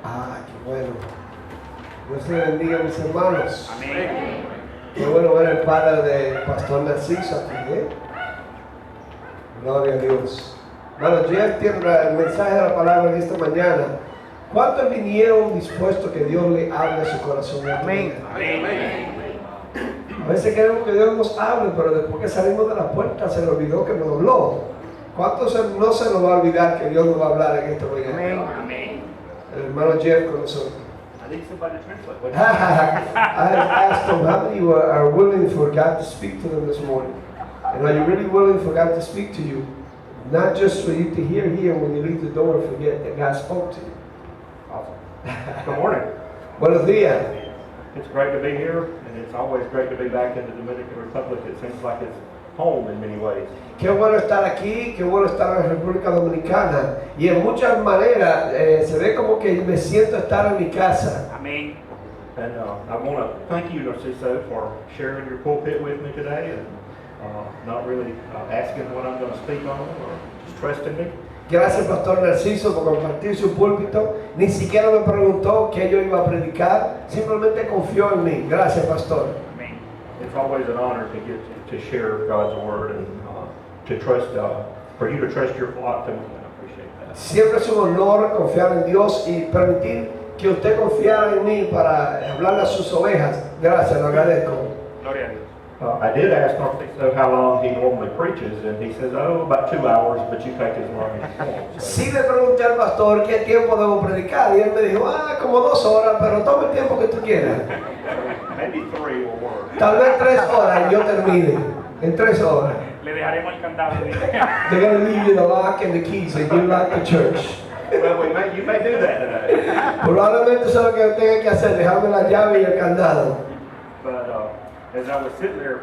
Ah, qué bueno. Dios te bendiga, mis hermanos. Amén. Qué bueno ver el padre de Pastor Narciso aquí, ¿eh? Gloria a Dios. Bueno, yo ya entiendo el mensaje de la palabra de esta mañana. ¿Cuántos vinieron dispuestos que Dios le hable a su corazón? Amén. A veces queremos que Dios nos hable, pero después que salimos de la puerta se nos olvidó que nos habló. ¿Cuántos no se nos va a olvidar que Dios nos va a hablar en esta mañana? Amén. El hermano Jeff con nosotros. I think somebody translate. I asked them how many are willing for God to speak to them this morning. And are you really willing for God to speak to you? Not just for you to hear here when you leave the door and forget that God spoke to you. Awesome. Good morning. Buenos días. It's great to be here, and it's always great to be back in the Dominican Republic. It seems like it's home in many ways. Qué bueno estar aquí, qué bueno estar en la República Dominicana. Y en muchas maneras se ve como que me siento estar en mi casa. Amén. And I want to thank you, Narciso, for sharing your pulpit with me today and not really asking what I'm going to speak on or just trusting me. Gracias, Pastor Narciso, por compartir su púlpito. Ni siquiera me preguntó qué yo iba a predicar, simplemente confió en mí. Gracias, Pastor. Amén. It's always an honor to get to share God's word and to trust, for you to trust your flock to me. I appreciate that. Siempre es un honor confiar en Dios y permitir que usted confiara en mí para hablarle a sus ovejas. Gracias, lo agradezco. Gloria a Dios. I did ask Narciso how long he normally preaches, and he says, oh, about 2 hours, but you take as long as you want. So. Sí le pregunté al pastor qué tiempo debo predicar y él me dijo, como 2 horas, pero toma el tiempo que tú quieras. Maybe 3 will work. Tal vez 3 horas y yo termine. En 3 horas. Le dejaremos el candado. They're going to leave you the lock and the keys and you lock the church. Well, you may do that today. Probablemente eso es lo que tenga que hacer, dejarme la llave y el candado. But as I was sitting there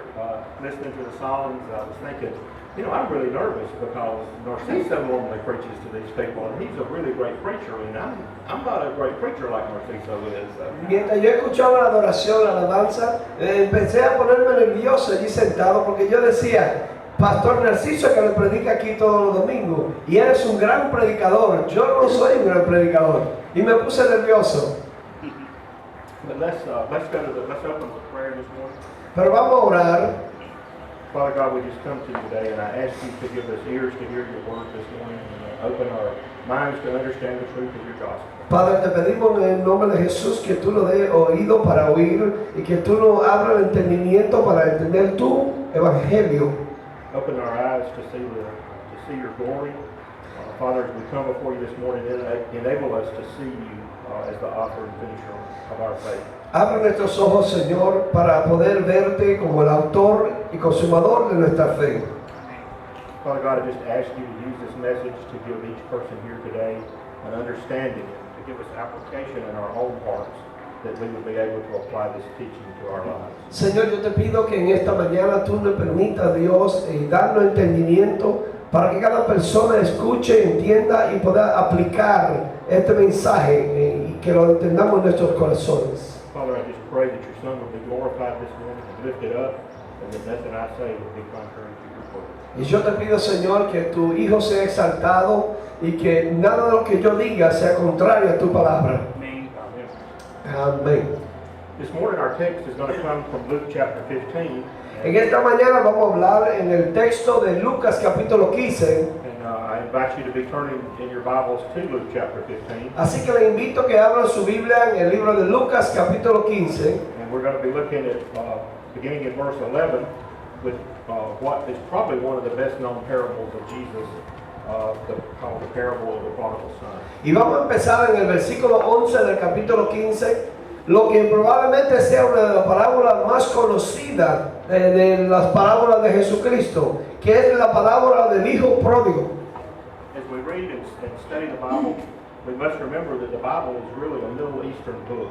listening to the songs, I was thinking, you know, I'm really nervous because Narciso normally preaches to these people, and he's a really great preacher, and I'm not a great preacher like Narciso is. So. Mientras yo escuchaba la adoración, la alabanza, empecé a ponerme nervioso allí sentado porque yo decía, Pastor Narciso que le predica aquí todos los domingos, y él es un gran predicador, yo no soy un gran predicador, y me puse nervioso. But let's open with prayer this morning. Pero vamos a orar. Father God, we just come to you today, and I ask you to give us ears to hear your word this morning, and open our minds to understand the truth of your gospel. Padre, te pedimos en el nombre de Jesús que tú nos des oído para oír y que tú nos abras el entendimiento para entender tu evangelio. Open our eyes to see your glory. Father, as we come before you this morning, enable us to see you as the author and finisher of our faith. Abre nuestros ojos, Señor, para poder verte como el autor y consumador de nuestra fe. Father God, I just ask you to use this message to give each person here today an understanding, to give us application in our own hearts, that we would be able to apply this teaching to our lives. Señor, yo te pido que en esta mañana tú nos permitas, Dios, darnos entendimiento para que cada persona escuche, entienda y pueda aplicar este mensaje y que lo entendamos en nuestros corazones. Father, I just pray that your Son will be glorified this morning and lifted up, and that nothing I say will be contrary to your word. Y yo te pido, Señor, que tu Hijo sea exaltado y que nada de lo que yo diga sea contrario a tu palabra. Amen. Amén. This morning our text is going to come from Luke chapter 15. En esta mañana vamos a hablar en el texto de Lucas capítulo 15. I invite you to be turning in your Bibles to Luke chapter 15. Así que le invito a que abran su Biblia en el libro de Lucas capítulo 15. And we're going to be looking at, beginning in verse 11, with what is probably one of the best known parables of Jesus, called the parable of the prodigal son. Y vamos a empezar en el versículo 11 del capítulo 15, lo que probablemente sea una de las parábolas más conocidas de las parábolas de Jesucristo, que es la parábola del hijo pródigo. As we read and study the Bible, we must remember that the Bible is really a Middle Eastern book.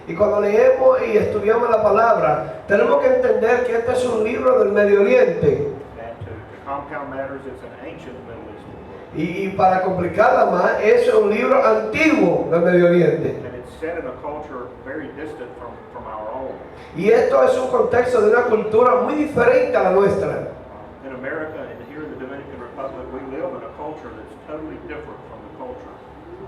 Y cuando leemos y estudiamos la palabra, tenemos que entender que este es un libro del Medio Oriente. And to compound matters, it's an ancient Middle Eastern book. Y para complicarla más, es un libro antiguo del Medio Oriente. And it's set in a culture very distant from our own. Y esto es un contexto de una cultura muy diferente a la nuestra. In America and here in the Dominican Republic, we live in a culture that's totally different from the culture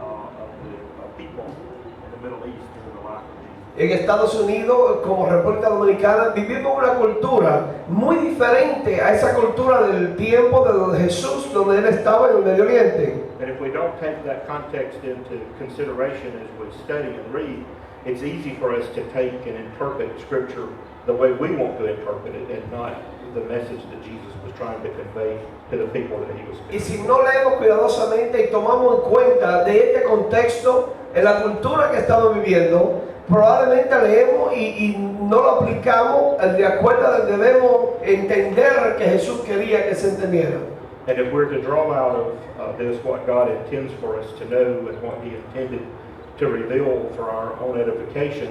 of people in the Middle East during the life of Jesus. En Estados Unidos, como República Dominicana, vivimos una cultura muy diferente a esa cultura del tiempo de donde Jesús, donde Él estaba en el Medio Oriente. And if we don't take that context into consideration as we study and read, it's easy for us to take and interpret Scripture the way we want to interpret it and not the message that Jesus was trying to convey to the people that He was Y speaking. si no leemos cuidadosamente y tomamos en cuenta de este contexto, en la cultura que estamos viviendo, probablemente leemos y no lo aplicamos de acuerdo a lo que debemos entender que Jesús quería que se entendiera. And if we're to draw out of this what God intends for us to know and what He intended to reveal for our own edification,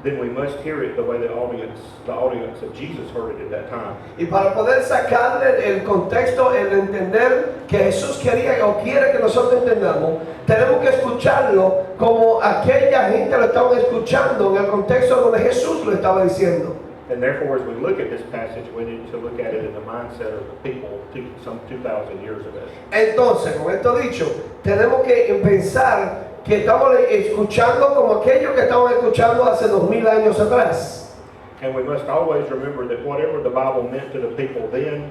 then we must hear it the way the audience of Jesus heard it at that time. Y para poder sacarle el contexto, el entender que Jesús quería o quiere que nosotros entendamos, tenemos que escucharlo como aquella gente lo estaba escuchando en el contexto donde Jesús lo estaba diciendo. And therefore, as we look at this passage, we need to look at it in the mindset of the people some 2,000 years ago. Entonces, con esto dicho, tenemos que pensar que estamos escuchando como aquellos que estaban escuchando hace 2000 años atrás. And we must always remember that whatever the Bible meant to the people then,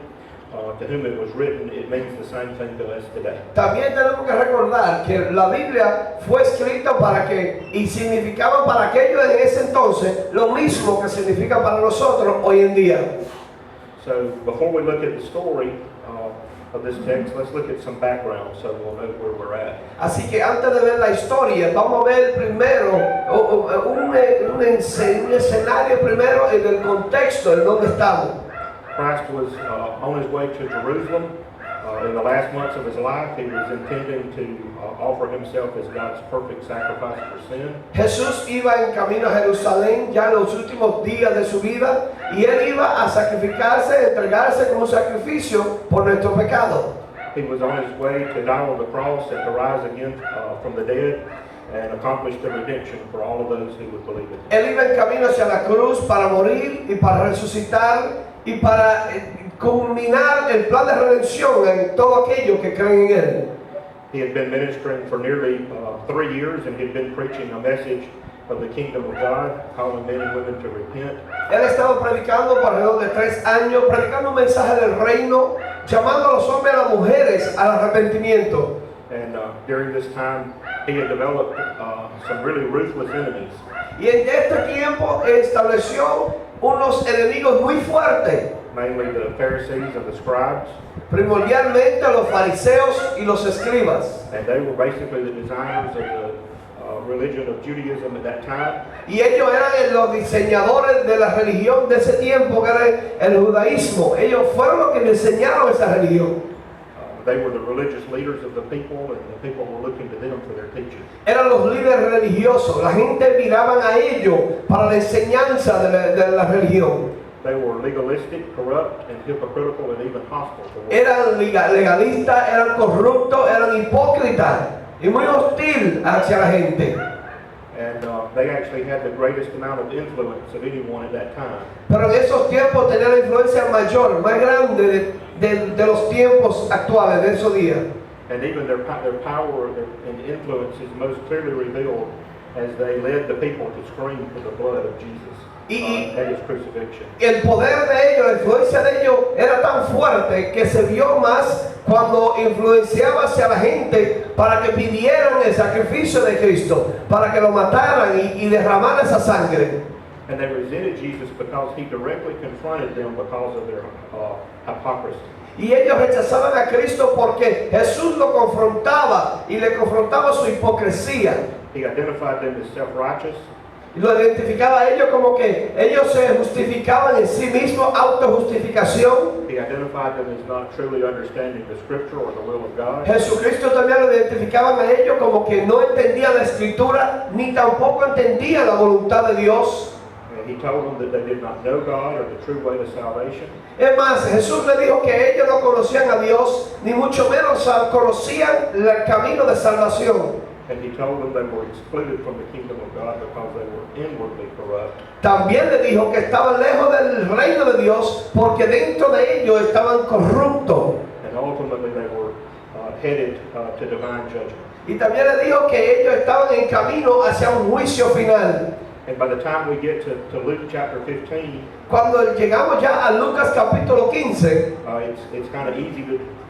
to whom it was written, it means the same thing to us today. También tenemos que recordar que la Biblia fue escrita para que y significaba para aquellos en ese entonces lo mismo que significa para nosotros hoy en día. So before we look at the story of this text, let's look at some background so we'll know where we're at. Así que antes de ver la historia, vamos a ver primero un escenario primero en el contexto en donde estamos. Christ was on his way to Jerusalem. In the last months of his life, he was intending to offer himself as God's perfect sacrifice for sin. Jesús iba en camino a Jerusalén ya en los últimos días de su vida y él iba a sacrificarse, entregarse como un sacrificio por nuestro pecado. He was on his way to die on the cross and to rise again from the dead and accomplish the redemption for all of those who would believe it. Él iba en camino hacia la cruz para morir y para resucitar y para culminar el plan de redención en todo aquello que creen en él. He had been ministering for nearly 3 years, and he'd been preaching a message of the kingdom of God, calling men and women to repent. Él estaba predicando por alrededor de 3 años, predicando un mensaje del reino, llamando a los hombres y a las mujeres al arrepentimiento. And during this time, he had developed some really ruthless enemies. Y en este tiempo estableció unos enemigos muy fuertes, mainly the Pharisees and the scribes, primordialmente los fariseos y los escribas. and they were basically the designers of the religion of Judaism at that time. Y ellos eran los diseñadores de la religión de ese tiempo, que era el judaísmo. Ellos fueron los que diseñaron esa religión. They were the religious leaders of the people, and the people were looking to them for their teaching. Eran los líderes religiosos. La gente miraban a ellos para la enseñanza de la religión. They were legalistic, corrupt, and hypocritical, and even hostile to one. Eran legalistas, eran corruptos, eran hipócritas y muy hostil hacia la gente. And they actually had the greatest amount of influence of anyone at that time. Pero en esos tiempos tenían la influencia mayor, más grande de los tiempos actuales, de esos días. And even their power and influence is most clearly revealed as they led the people to scream for the blood of Jesus at his crucifixion. El poder de ellos, la influencia de ellos era tan fuerte que se vio más cuando influenciaba hacia la gente para que pidieran el sacrificio de Cristo, para que lo mataran y derramaran esa sangre. And they resented Jesus because he directly confronted them because of their hypocrisy. Y ellos rechazaban a Cristo porque Jesús lo confrontaba y le confrontaba su hipocresía. He identified them as self-righteous. Y lo identificaba a ellos como que ellos se justificaban en sí mismos, autojustificación. He identified them as not truly understanding the scripture or the will of God. Jesucristo también lo identificaban a ellos como que no entendían la escritura ni tampoco entendían la voluntad de Dios. And he told them that they did not know God or the true way to salvation. Es más, Jesús le dijo que ellos no conocían a Dios, ni mucho menos conocían el camino de salvación. And he told them they were excluded from the kingdom of God because they were inwardly corrupt. También le dijo que estaban lejos del reino de Dios porque dentro de ellos estaban corruptos. And ultimately they were headed to divine judgment. Y también le dijo que ellos estaban en camino hacia un juicio final. And by the time we get to Luke chapter 15, Cuando llegamos ya a Lucas capítulo 15, it's kind of easy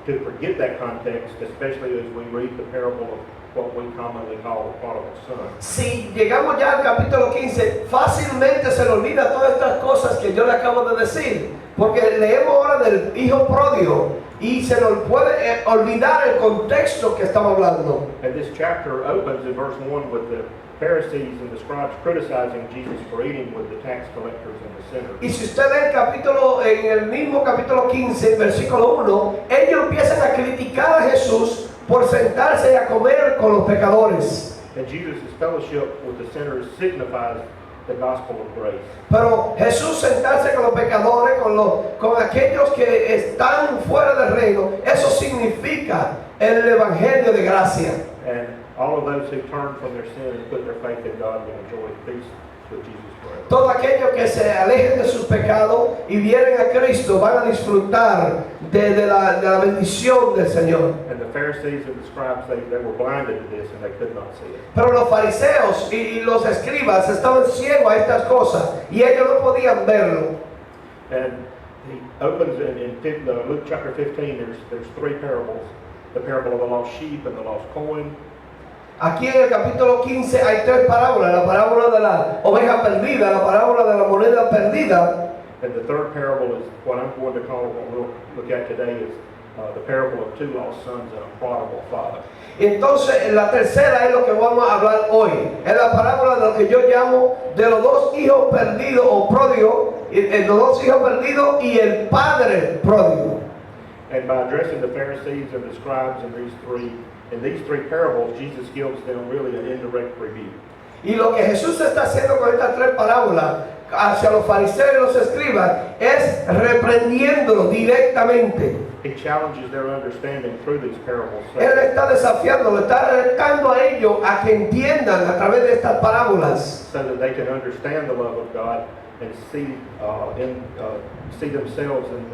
to forget that context, especially as we read the parable of what we commonly call the prodigal son. si llegamos ya al capítulo 15, fácilmente se le olvida todas estas cosas que yo le acabo de decir, porque leemos ahora del hijo pródigo y se nos puede olvidar el contexto que estamos hablando. And this chapter opens in verse 1 with the Pharisees and the scribes criticizing Jesus for eating with the tax collectors and the sinners. Y si usted lee el capítulo, en el mismo capítulo 15, versículo 1, ellos empiezan a criticar a Jesús por sentarse a comer con los pecadores. And Jesus' fellowship with the sinners signifies the gospel of grace. Pero Jesús sentarse con los pecadores, con aquellos que están fuera del reino, eso significa el evangelio de gracia. And all of those who turn from their sin and put their faith in God will enjoy peace with Jesus forever. Todos aquellos que se alejen de sus pecados y vienen a Cristo van a disfrutar de la bendición del Señor. And the Pharisees and the scribes, they were blinded to this and they could not see it. Pero los fariseos y los escribas estaban ciegos a estas cosas y ellos no podían verlo. And he opens in Luke chapter 15, there's three parables. The parable of the lost sheep and the lost coin. Aquí en el capítulo 15 hay tres parábolas: la parábola de la oveja perdida, la parábola de la moneda perdida. And the third parable is what I'm going to call, what we'll look at today, is the parable of two lost sons and a prodigal father. Entonces, la tercera es lo que vamos a hablar hoy. Es la parábola de lo que yo llamo de los dos hijos perdidos o pródigos, los dos hijos perdidos y el padre pródigo. And by addressing the Pharisees and the scribes in these three parables, Jesus gives them really an indirect rebuke. Y lo que Jesús está haciendo con estas tres parábolas hacia los fariseos y los escribas es reprendiéndolos directamente. He challenges their understanding through these parables. Él está desafiando, lo está retando a ellos a que entiendan a través de estas parábolas, So that they can understand the love of God and see themselves in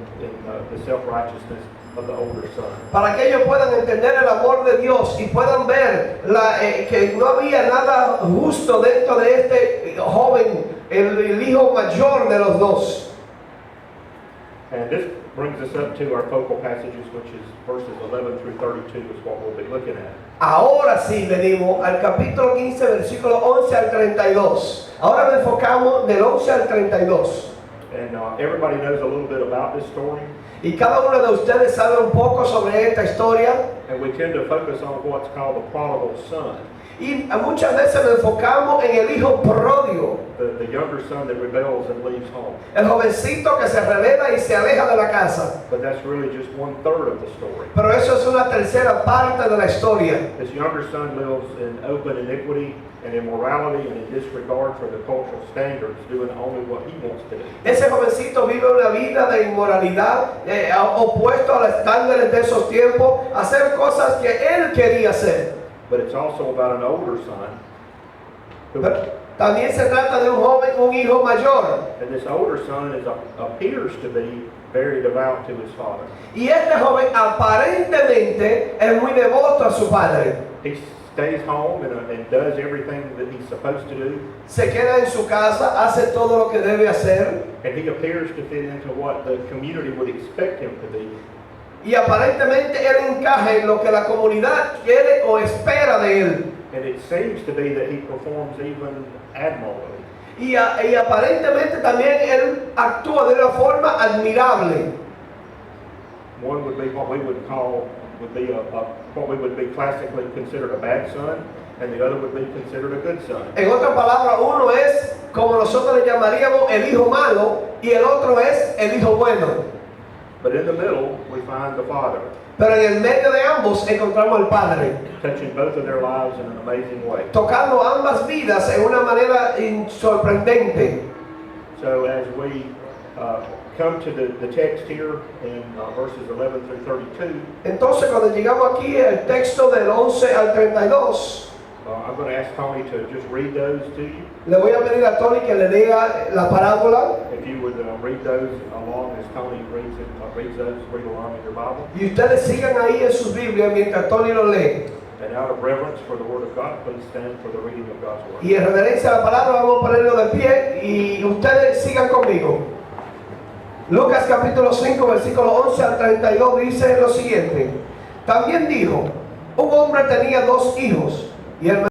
the self-righteousness of the older son. para que ellos puedan entender el amor de Dios y puedan ver que no había nada justo dentro de este joven, el hijo mayor de los dos. And this brings us up to our focal passages, which is verses 11 through 32 is what we'll be looking at. Ahora sí venimos al capítulo 15, versículo 11 al 32. Ahora nos enfocamos del 11 al 32. And everybody knows a little bit about this story. Y cada uno de ustedes sabe un poco sobre esta historia. And we tend to focus on what's called the prodigal son. Y muchas veces nos enfocamos en el hijo pródigo, The younger son that rebels and leaves home. el jovencito que se revela y se aleja de la casa. But that's really just 1/3 of the story. Pero eso es una tercera parte de la historia. This younger son lives in open iniquity and immorality and in disregard for the cultural standards, doing only what he wants to do. Ese jovencito vive una vida de inmoralidad, opuesto a los estándares de esos tiempos, hacer cosas que él quería hacer. But it's also about an older son who, Pero también se trata de un joven, un hijo mayor. and this older son appears to be very devout to his father. Y este joven aparentemente es muy devoto a su padre. He stays home and does everything that he's supposed to do, Se queda en su casa, hace todo lo que debe hacer. and he appears to fit into what the community would expect him to be. Y aparentemente él encaja en lo que la comunidad quiere o espera de él. And it seems to be that he performs even admirably. Y aparentemente también él actúa de una forma admirable. One would be what we would call what we would be classically considered a bad son, and the other would be considered a good son. En otras palabras, uno es como nosotros le llamaríamos el hijo malo y el otro es el hijo bueno. But in the middle, we find the father, Pero en el medio de ambos encontramos al padre, touching both of their lives in an amazing way. tocando ambas vidas en una manera sorprendente. So as we come to the text here in verses 11 through 32, Entonces cuando llegamos aquí al texto del 11 al 32, I'm going to ask Tony to just read those to you. Le voy a pedir a Tony que le lea la parábola If you would read those along as Tony reads those, read along in your Bible. y ustedes sigan ahí en sus Biblias mientras Tony lo lee. And out of reverence for the Word of God, please stand for the reading of God's Word. Y en reverencia a la palabra vamos a ponerlo de pie y ustedes sigan conmigo. Lucas capítulo 5 versículo 11 al 32 dice lo siguiente. También dijo, un hombre tenía 2 hijos y el